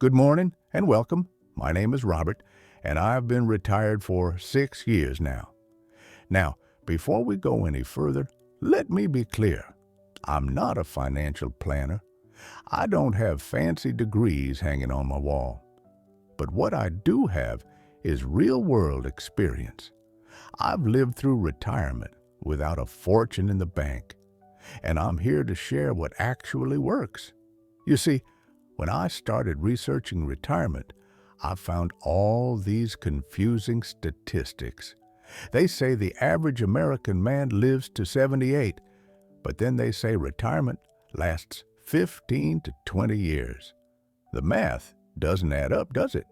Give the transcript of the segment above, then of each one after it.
Good morning and welcome. My name is Robert, and I've been retired for 6 years now. Now, before we go any further, let me be clear. I'm not a financial planner. I don't have fancy degrees hanging on my wall. But what I do have is real-world experience. I've lived through retirement without a fortune in the bank, and I'm here to share what actually works. You see, when I started researching retirement, I found all these confusing statistics. They say the average American man lives to 78, but then they say retirement lasts 15 to 20 years. The math doesn't add up, does it?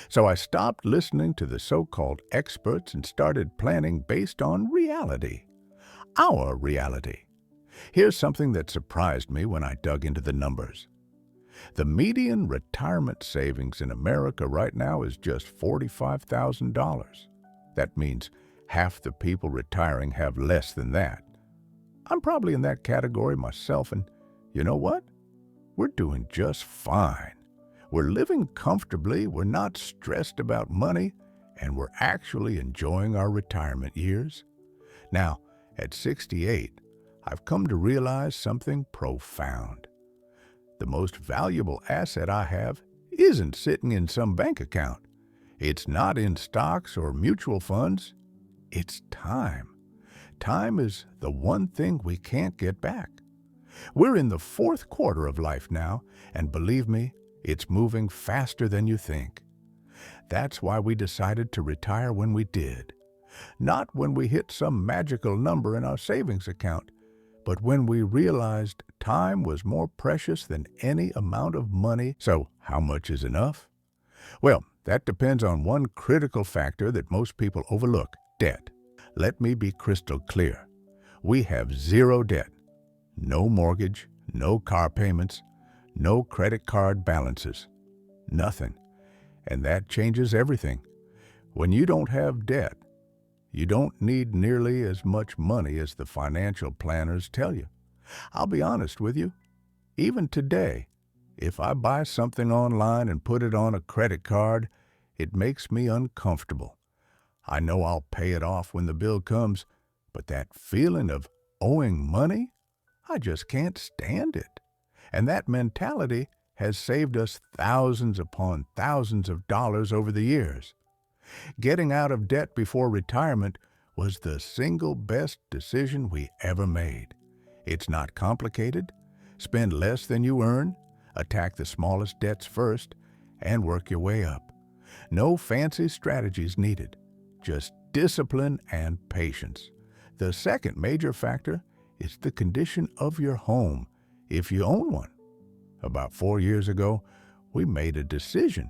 So I stopped listening to the so-called experts and started planning based on reality. Our reality. Here's something that surprised me when I dug into the numbers. The median retirement savings in America right now is just $45,000. That means half the people retiring have less than that. I'm probably in that category myself, and you know what? We're doing just fine. We're living comfortably, we're not stressed about money, and we're actually enjoying our retirement years. Now, at 68, I've come to realize something profound. The most valuable asset I have isn't sitting in some bank account. It's not in stocks or mutual funds. It's time. Time is the one thing we can't get back. We're in the fourth quarter of life now, and believe me, it's moving faster than you think. That's why we decided to retire when we did. Not when we hit some magical number in our savings account, but when we realized time was more precious than any amount of money. So how much is enough? Well, that depends on one critical factor that most people overlook: debt. Let me be crystal clear. We have zero debt. No mortgage, no car payments, no credit card balances. Nothing. And that changes everything. When you don't have debt, you don't need nearly as much money as the financial planners tell you. I'll be honest with you. Even today, if I buy something online and put it on a credit card, it makes me uncomfortable. I know I'll pay it off when the bill comes, but that feeling of owing money, I just can't stand it. And that mentality has saved us thousands upon thousands of dollars over the years. Getting out of debt before retirement was the single best decision we ever made. It's not complicated. Spend less than you earn, attack the smallest debts first, and work your way up. No fancy strategies needed, just discipline and patience. The second major factor is the condition of your home, if you own one. About 4 years ago, we made a decision.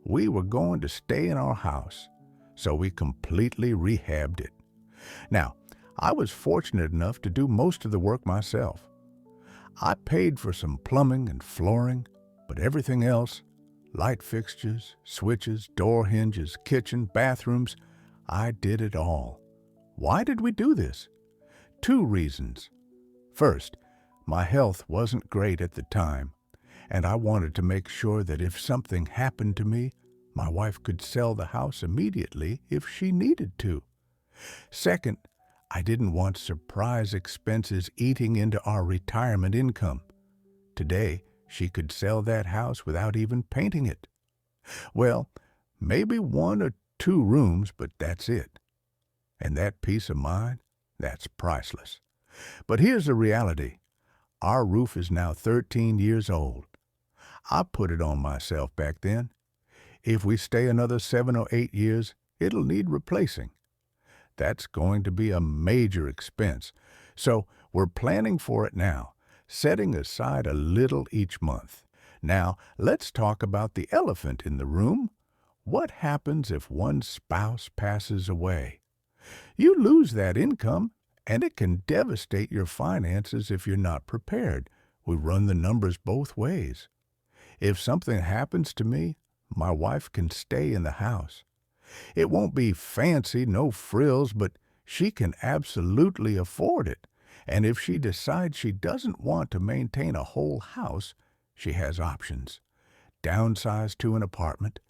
We were going to stay in our house, so we completely rehabbed it. Now, I was fortunate enough to do most of the work myself. I paid for some plumbing and flooring, but everything else, light fixtures, switches, door hinges, kitchen, bathrooms, I did it all. Why did we do this? 2 reasons. First, my health wasn't great at the time, and I wanted to make sure that if something happened to me, my wife could sell the house immediately if she needed to. Second, I didn't want surprise expenses eating into our retirement income. Today, she could sell that house without even painting it. Well, maybe 1 or 2 rooms, but that's it. And that peace of mind, that's priceless. But here's the reality. Our roof is now 13 years old. I put it on myself back then. If we stay another 7 or 8 years, it'll need replacing. That's going to be a major expense. So we're planning for it now, setting aside a little each month. Now, let's talk about the elephant in the room. What happens if one spouse passes away? You lose that income, and it can devastate your finances if you're not prepared. We run the numbers both ways. If something happens to me, my wife can stay in the house. It won't be fancy, no frills, but she can absolutely afford it. And if she decides she doesn't want to maintain a whole house, she has options. downsize to an apartment,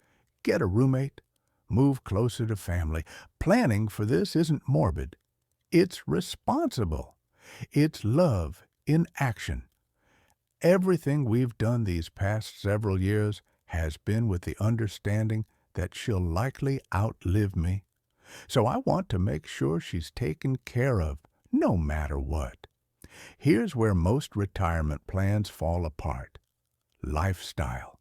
get a roommate, move closer to family. Planning for this isn't morbid. It's responsible. It's love in action. Everything we've done these past several years has been with the understanding that she'll likely outlive me. So I want to make sure she's taken care of, no matter what. Here's where most retirement plans fall apart. Lifestyle.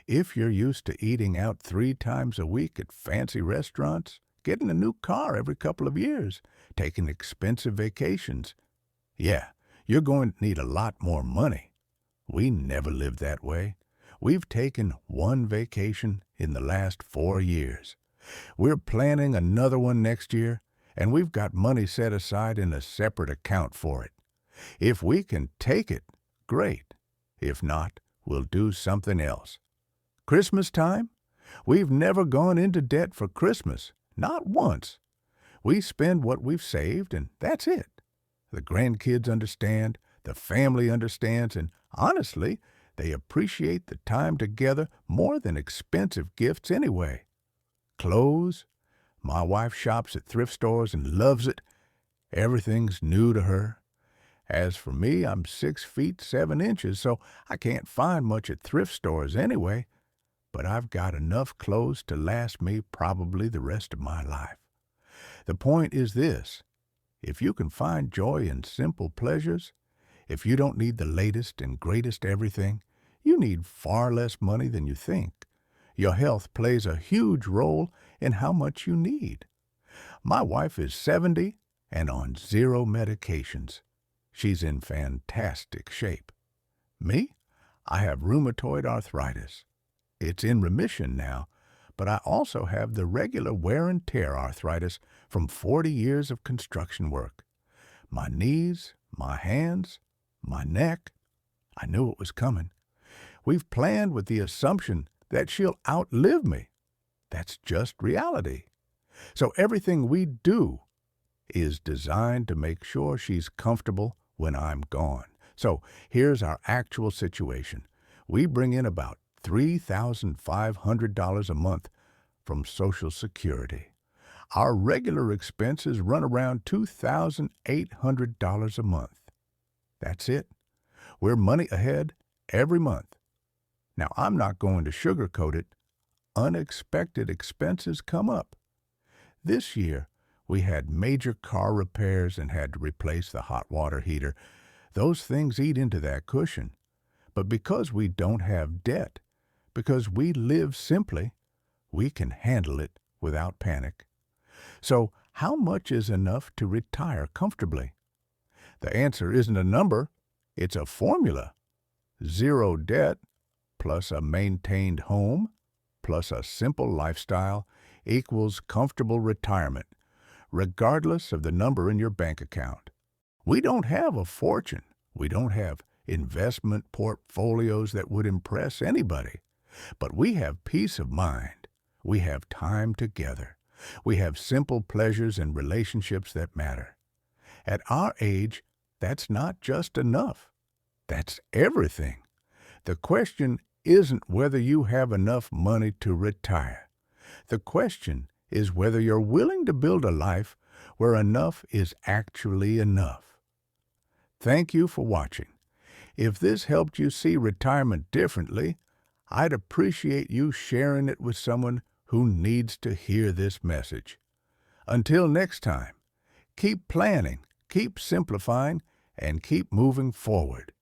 If you're used to eating out 3 times a week at fancy restaurants, getting a new car every couple of years, taking expensive vacations, yeah, you're going to need a lot more money. We never lived that way. We've taken 1 vacation in the last 4 years. We're planning another one next year, and we've got money set aside in a separate account for it. If we can take it, great. If not, we'll do something else. Christmas time? We've never gone into debt for Christmas, not once. We spend what we've saved, and that's it. The grandkids understand, the family understands, and honestly, they appreciate the time together more than expensive gifts anyway. Clothes? My wife shops at thrift stores and loves it. Everything's new to her. As for me, I'm 6 feet 7 inches, so I can't find much at thrift stores anyway, but I've got enough clothes to last me probably the rest of my life. The point is this: if you can find joy in simple pleasures, if you don't need the latest and greatest everything, you need far less money than you think. Your health plays a huge role in how much you need. My wife is 70 and on 0 medications. She's in fantastic shape. Me? I have rheumatoid arthritis. It's in remission now, but I also have the regular wear and tear arthritis from 40 years of construction work. My knees, my hands, my neck. I knew it was coming. We've planned with the assumption that she'll outlive me. That's just reality. So everything we do is designed to make sure she's comfortable when I'm gone. So here's our actual situation. We bring in about $3,500 a month from Social Security. Our regular expenses run around $2,800 a month. That's it. We're money ahead every month. Now, I'm not going to sugarcoat it. Unexpected expenses come up. This year, we had major car repairs and had to replace the hot water heater. Those things eat into that cushion. But because we don't have debt, because we live simply, we can handle it without panic. So, how much is enough to retire comfortably? The answer isn't a number, it's a formula. 0 debt plus a maintained home plus a simple lifestyle equals comfortable retirement, regardless of the number in your bank account. We don't have a fortune. We don't have investment portfolios that would impress anybody. But we have peace of mind. We have time together. We have simple pleasures and relationships that matter. At our age, that's not just enough. That's everything. The question isn't whether you have enough money to retire. The question is whether you're willing to build a life where enough is actually enough. Thank you for watching. If this helped you see retirement differently, I'd appreciate you sharing it with someone who needs to hear this message. Until next time, keep planning, keep simplifying, and keep moving forward.